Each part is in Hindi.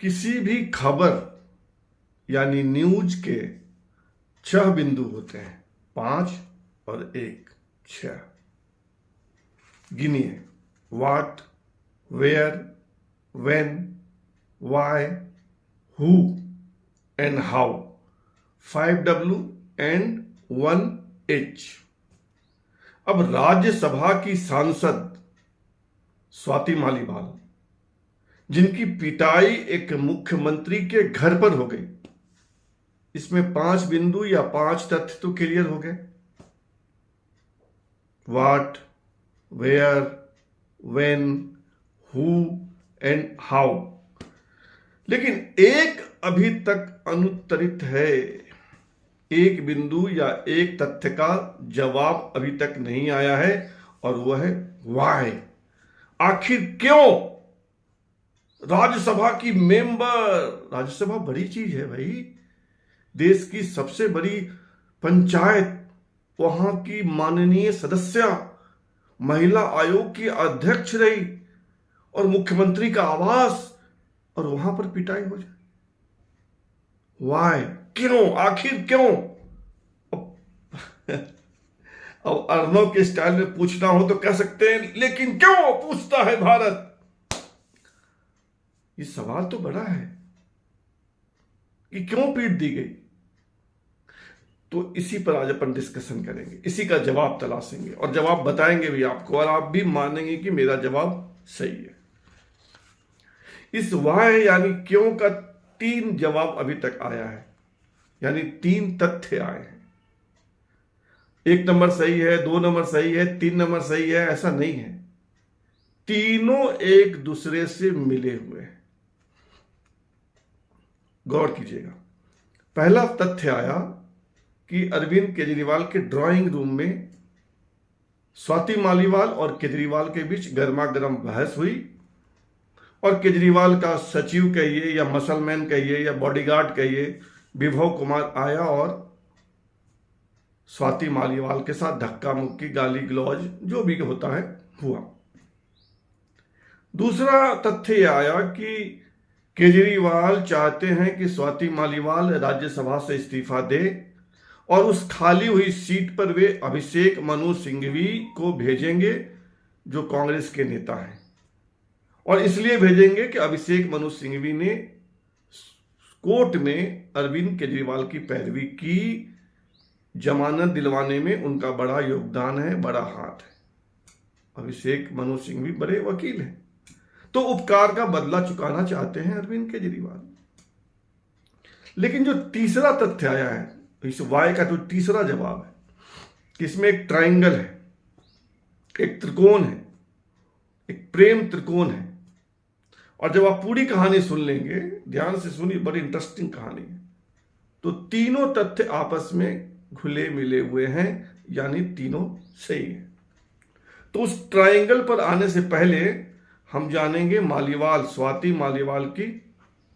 किसी भी खबर यानी न्यूज के 6 बिंदु होते हैं, 5 और 1, 6। गिनिए। What, where, when, why, who and how, 5W and 1H। अब राज्यसभा की सांसद स्वाति मालीवाल, जिनकी पिटाई एक मुख्यमंत्री के घर पर हो गई, इसमें 5 बिंदु या 5 तथ्य तो क्लियर हो गए। What, where, when, who and how. लेकिन एक अभी तक अनुत्तरित है। एक बिंदु या एक तथ्य का जवाब अभी तक नहीं आया है, और वह है व्हाई। आखिर क्यों राज्यसभा की मेंबर, राज्यसभा बड़ी चीज है भाई, देश की सबसे बड़ी पंचायत, वहां की माननीय सदस्य, महिला आयोग की अध्यक्ष रही, और मुख्यमंत्री का आवास, और वहां पर पिटाई हो जाए। वाई, क्यों, आखिर क्यों? अब अर्नव के स्टाइल में पूछना हो तो कह सकते हैं, लेकिन क्यों पूछता है भारत? ये सवाल तो बड़ा है कि क्यों पीट दी गई। तो इसी पर आज अपन डिस्कशन करेंगे, इसी का जवाब तलाशेंगे और जवाब बताएंगे भी आपको, और आप भी मानेंगे कि मेरा जवाब सही है। इस वाई यानी क्यों का 3 जवाब अभी तक आया है, यानी 3 तथ्य आए हैं। 1 नंबर सही है, 2 नंबर सही है, 3 नंबर सही है, ऐसा नहीं है। तीनों एक दूसरे से मिले हुए हैं। गौर कीजिएगा। पहला तथ्य आया कि अरविंद केजरीवाल के ड्राइंग रूम में स्वाति मालीवाल और केजरीवाल के बीच गर्मा गर्म बहस हुई, और केजरीवाल का सचिव कहिए या मसलमैन कहिए या बॉडीगार्ड कहिए, विभव कुमार आया और स्वाति मालीवाल के साथ धक्का मुक्की, गाली गलौज, जो भी होता है हुआ। दूसरा तथ्य आया कि केजरीवाल चाहते हैं कि स्वाति मालीवाल राज्यसभा से इस्तीफा दे और उस खाली हुई सीट पर वे अभिषेक मनु सिंघवी को भेजेंगे, जो कांग्रेस के नेता हैं, और इसलिए भेजेंगे कि अभिषेक मनु सिंघवी ने कोर्ट में अरविंद केजरीवाल की पैरवी की, जमानत दिलवाने में उनका बड़ा योगदान है, बड़ा हाथ है। अभिषेक मनु सिंघवी बड़े वकील हैं, तो उपकार का बदला चुकाना चाहते हैं अरविंद केजरीवाल। लेकिन जो तीसरा तथ्य आया है, इस वाई का जो तीसरा जवाब है कि इसमें एक ट्रायंगल है, एक त्रिकोण है, एक प्रेम त्रिकोण है। और जब आप पूरी कहानी सुन लेंगे, ध्यान से सुनिए, बड़ी इंटरेस्टिंग कहानी है, तो तीनों तथ्य आपस में घुले मिले हुए हैं, यानी तीनों सही है। तो उस ट्रायंगल पर आने से पहले हम जानेंगे मालीवाल, स्वाति मालीवाल की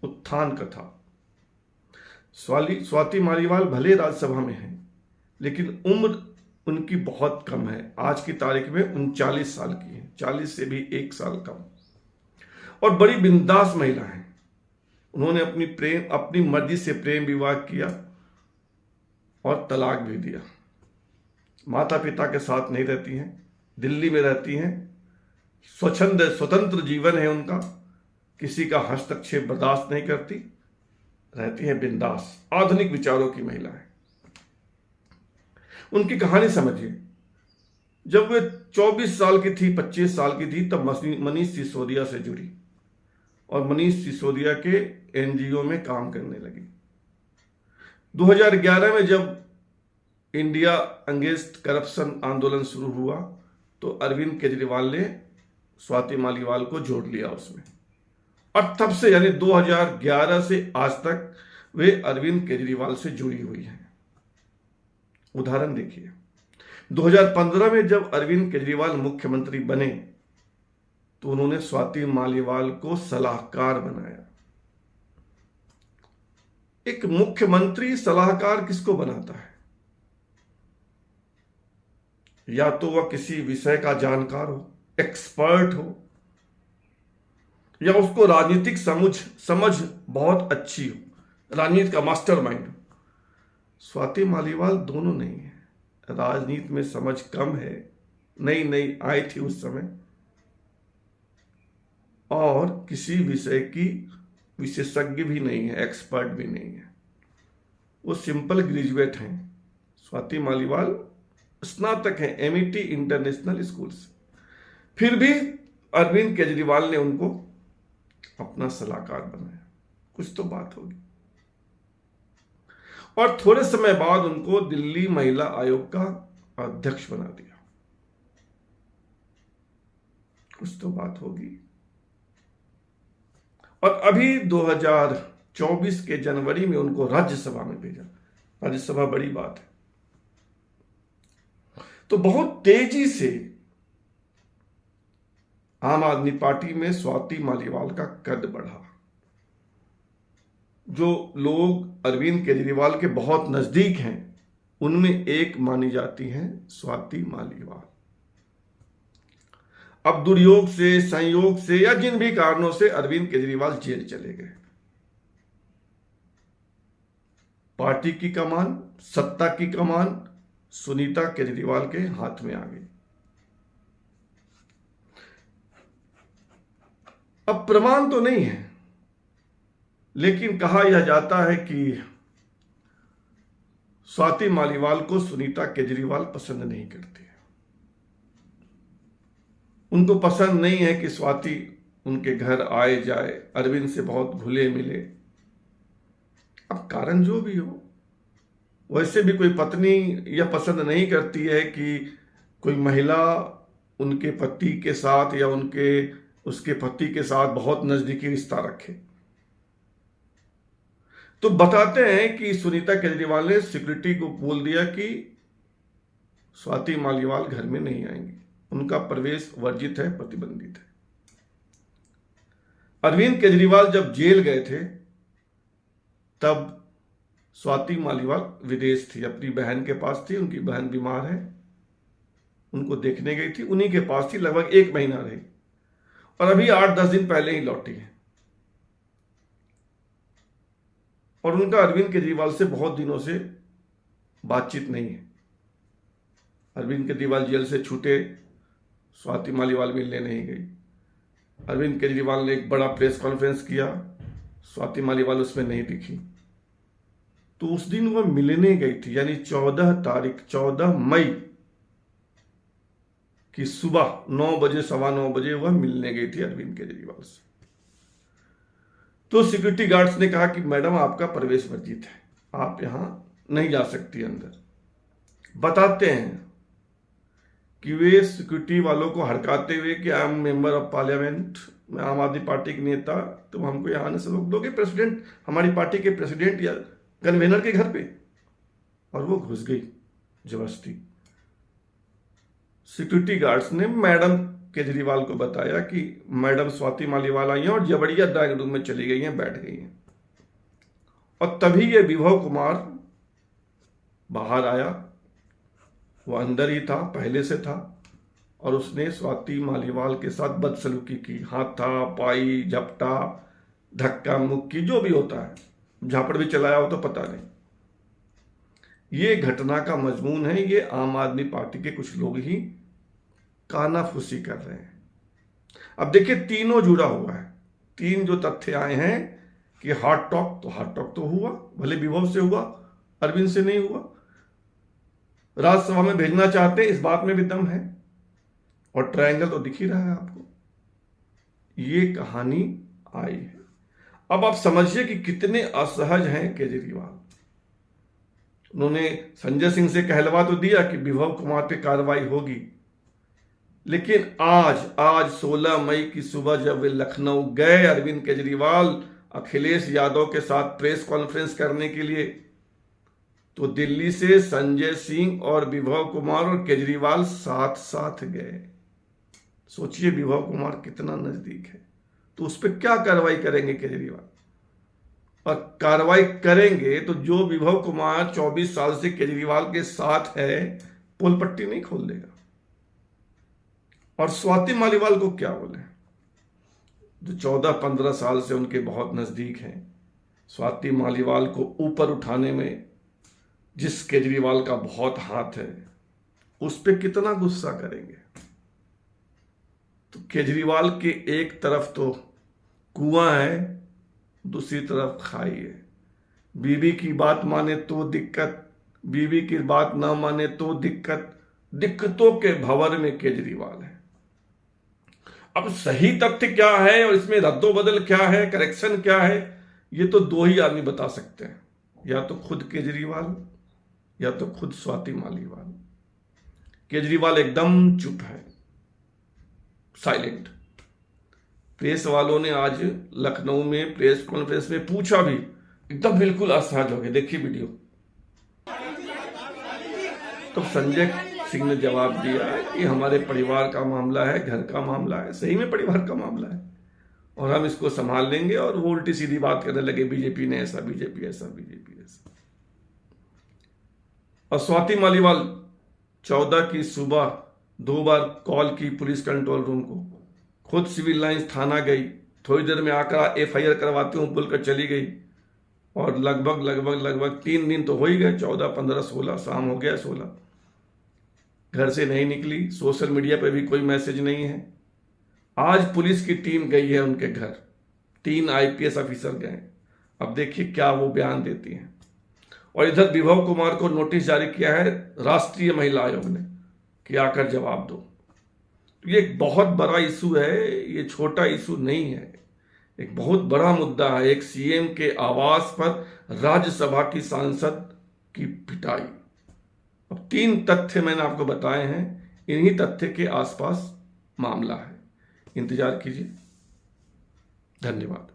उत्थान कथा। स्वाति मालीवाल भले राज्यसभा में हैं, लेकिन उम्र उनकी बहुत कम है। आज की तारीख में 39 साल की है, 40 से भी 1 साल कम, और बड़ी बिंदास महिला है। उन्होंने अपनी मर्जी से प्रेम विवाह किया और तलाक भी दिया। माता पिता के साथ नहीं रहती हैं, दिल्ली में रहती हैं, स्वतंत्र जीवन है उनका, किसी का हस्तक्षेप बर्दाश्त नहीं करती, रहती है बिंदास, आधुनिक विचारों की महिला है। उनकी कहानी समझिए। जब वे 24 साल की थी, 25 साल की थी, तब मनीष सिसोदिया से जुड़ी और मनीष सिसोदिया के एनजीओ में काम करने लगी। 2011 में जब इंडिया अगेंस्ट करप्शन आंदोलन शुरू हुआ, तो अरविंद केजरीवाल ने स्वाति मालीवाल को जोड़ लिया उसमें, और तब से यानी 2011 से आज तक वे अरविंद केजरीवाल से जुड़ी हुई हैं। उदाहरण देखिए, 2015 में जब अरविंद केजरीवाल मुख्यमंत्री बने, तो उन्होंने स्वाति मालीवाल को सलाहकार बनाया। एक मुख्यमंत्री सलाहकार किसको बनाता है? या तो वह किसी विषय का जानकार हो, एक्सपर्ट हो, या उसको राजनीतिक समझ बहुत अच्छी हो, राजनीति का मास्टरमाइंड हो। स्वाति मालीवाल दोनों नहीं है। राजनीति में समझ कम है, नई नई आई थी उस समय, और किसी विषय की विशेषज्ञ भी नहीं है, एक्सपर्ट भी नहीं है। वो सिंपल ग्रेजुएट हैं। स्वाति मालीवाल स्नातक हैं एमईटी इंटरनेशनल स्कूल से। फिर भी अरविंद केजरीवाल ने उनको अपना सलाहकार बनाया। कुछ तो बात होगी। और थोड़े समय बाद उनको दिल्ली महिला आयोग का अध्यक्ष बना दिया। कुछ तो बात होगी। और अभी 2024 के जनवरी में उनको राज्यसभा में भेजा। राज्यसभा बड़ी बात है। तो बहुत तेजी से आम आदमी पार्टी में स्वाति मालीवाल का कद बढ़ा। जो लोग अरविंद केजरीवाल के बहुत नजदीक हैं, उनमें एक मानी जाती हैं स्वाति मालीवाल। अब दुर्योग से, संयोग से या जिन भी कारणों से अरविंद केजरीवाल जेल चले गए। पार्टी की कमान, सत्ता की कमान सुनीता केजरीवाल के हाथ में आ गई। अब प्रमाण तो नहीं है, लेकिन कहा यह जाता है कि स्वाति मालीवाल को सुनीता केजरीवाल पसंद नहीं करती है। उनको पसंद नहीं है कि स्वाति उनके घर आए जाए, अरविंद से बहुत घुले मिले। अब कारण जो भी हो, वैसे भी कोई पत्नी यह पसंद नहीं करती है कि कोई महिला उनके पति के साथ या उसके पति के साथ बहुत नजदीकी रिश्ता रखे। तो बताते हैं कि सुनीता केजरीवाल ने सिक्योरिटी को बोल दिया कि स्वाति मालीवाल घर में नहीं आएंगी, उनका प्रवेश वर्जित है, प्रतिबंधित है। अरविंद केजरीवाल जब जेल गए थे, तब स्वाति मालीवाल विदेश थी, अपनी बहन के पास थी। उनकी बहन बीमार है, उनको देखने गई थी, उन्हीं के पास थी। लगभग 1 महीना रही और अभी 8-10 दिन पहले ही लौटी है। और उनका अरविंद केजरीवाल से बहुत दिनों से बातचीत नहीं है। अरविंद केजरीवाल जेल से छूटे, स्वाति मालीवाल मिलने नहीं गई। अरविंद केजरीवाल ने एक बड़ा प्रेस कॉन्फ्रेंस किया, स्वाति मालीवाल उसमें नहीं दिखी। तो उस दिन वह मिलने गई थी, यानी 14 मई की सुबह 9 बजे, 9:15 बजे वह मिलने गई थी अरविंद केजरीवाल से। तो सिक्योरिटी गार्ड्स ने कहा कि मैडम आपका प्रवेश वर्जित है, आप यहां नहीं जा सकती अंदर। बताते हैं कि वे सिक्योरिटी वालों को हड़काते हुए कि I am member of parliament, मैं आम आदमी पार्टी के नेता, तुम हमको यहां आने से रोक दोगे? प्रेसिडेंट, हमारी पार्टी के प्रेसिडेंट या कन्वेनर के घर पे। और वो घुस गई जबरदस्ती। सिक्योरिटी गार्ड्स ने मैडम केजरीवाल को बताया कि मैडम स्वाति मालीवाल आई हैं और जबड़िया ड्राइंग रूम में चली गई हैं, बैठ गई हैं। और तभी ये विभव कुमार बाहर आया। वो अंदर ही था, पहले से था, और उसने स्वाति मालीवाल के साथ बदसलूकी की। हाथा पाई, झपटा, धक्का मुक्की, जो भी होता है, झापड़ भी चलाया हो तो पता नहीं। ये घटना का मजमून है। ये आम आदमी पार्टी के कुछ लोग ही कानाफूसी कर रहे हैं। अब देखिए, तीनों जुड़ा हुआ है। 3 जो तथ्य आए हैं कि हार्ट टॉक तो हुआ, भले विभव से हुआ, अरविंद से नहीं हुआ। राज्यसभा में भेजना चाहते हैं, इस बात में भी दम है। और ट्रायंगल तो दिख ही रहा है आपको। ये कहानी आई है। अब आप समझिए कि कितने असहज हैं केजरीवाल। उन्होंने संजय सिंह से कहलवा तो दिया कि विभव कुमार पे कार्रवाई होगी, लेकिन आज 16 मई की सुबह जब वे लखनऊ गए अरविंद केजरीवाल अखिलेश यादव के साथ प्रेस कॉन्फ्रेंस करने के लिए, तो दिल्ली से संजय सिंह और विभव कुमार और केजरीवाल साथ साथ गए। सोचिए विभव कुमार कितना नजदीक है। तो उस पर क्या कार्रवाई करेंगे केजरीवाल? और कार्रवाई करेंगे तो जो विभव कुमार 24 साल से केजरीवाल के साथ है, पोल पट्टी नहीं खोल देगा। और स्वाति मालीवाल को क्या बोले? जो 14-15 साल से उनके बहुत नज़दीक हैं, स्वाति मालीवाल को ऊपर उठाने में जिस केजरीवाल का बहुत हाथ है, उस पर कितना गुस्सा करेंगे। तो केजरीवाल के एक तरफ तो कुआं है, दूसरी तरफ खाई है। बीवी की बात माने तो दिक्कत, बीवी की बात ना माने तो दिक्कत, दिक्कतों के भंवर में केजरीवाल है। अब सही तथ्य क्या है और इसमें रद्दोबदल क्या है, करेक्शन क्या है, ये तो दो ही आदमी बता सकते हैं, या तो खुद केजरीवाल या तो खुद स्वाति मालीवाल। केजरीवाल एकदम चुप है, साइलेंट। प्रेस वालों ने आज लखनऊ में प्रेस कॉन्फ्रेंस में पूछा भी, एकदम बिल्कुल असहज हो गए। देखिए वीडियो। तो संजय सिंह ने जवाब दिया कि हमारे परिवार का मामला है, घर का मामला है, सही में परिवार का मामला है और हम इसको संभाल लेंगे। और वो उल्टी सीधी बात करने लगे, बीजेपी ने ऐसा, बीजेपी ऐसा, बीजेपी ऐसा। और स्वाति मालीवाल 14 की सुबह 2 बार कॉल की पुलिस कंट्रोल रूम को, खुद सिविल लाइंस थाना गई, थोड़ी देर में आकर FIR करवाती हूं बोलकर चली गई। और लगभग 3 दिन तो हो ही गए, 14, 15, 16, शाम हो गया 16। घर से नहीं निकली, सोशल मीडिया पे भी कोई मैसेज नहीं है। आज पुलिस की टीम गई है उनके घर, 3 IPS ऑफिसर गए। अब देखिए क्या वो बयान देती हैं। और इधर विभव कुमार को नोटिस जारी किया है राष्ट्रीय महिला आयोग ने कि आकर जवाब दो। ये एक बहुत बड़ा इशू है, ये छोटा इशू नहीं है, एक बहुत बड़ा मुद्दा है। एक CM के आवास पर राज्यसभा की सांसद की पिटाई। अब 3 तथ्य मैंने आपको बताए हैं, इन्हीं तथ्य के आसपास मामला है। इंतजार कीजिए। धन्यवाद।